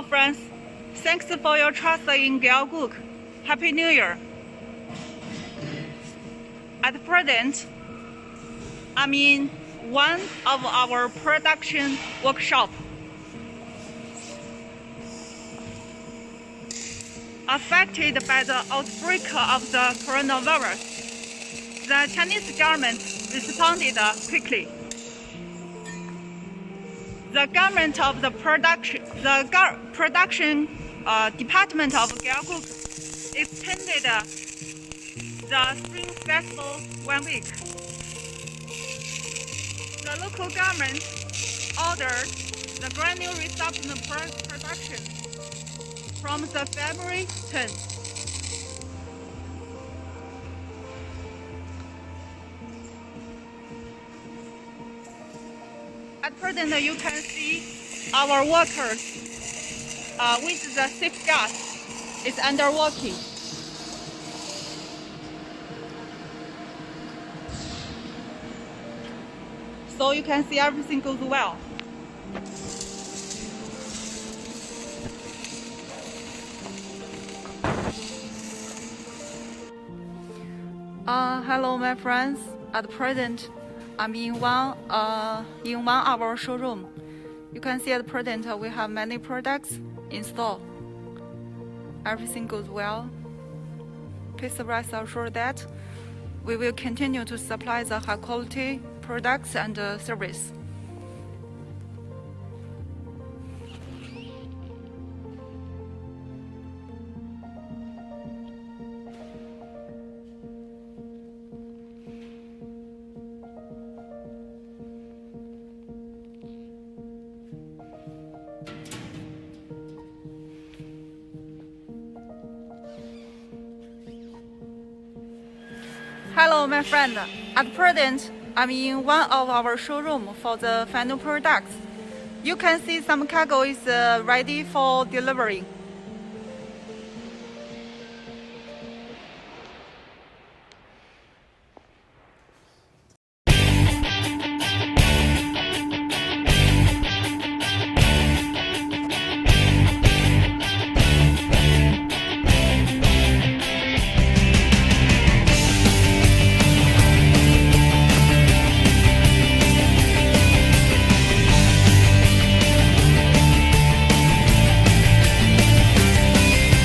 friends, thanks for your trust in Gelgoog. Happy New Year. At present, I'm in one of our production workshop. Affected by the outbreak of the coronavirus, the Chinese government responded quickly. The government of the production department of Gelgoog extended the Spring Festival 1 week. The local government ordered the granular resumption production from the February 10th. At present, you can see our workers with the safeguard is under working. So you can see everything goes well. Hello, my friends. At present, I'm in one of our showroom. You can see at present we have many products in store. Everything goes well. Please rest assured that we will continue to supply the high quality products and service. Hello, my friend. At present, I'm in one of our showroom for the final products. You can see some cargo is ready for delivery.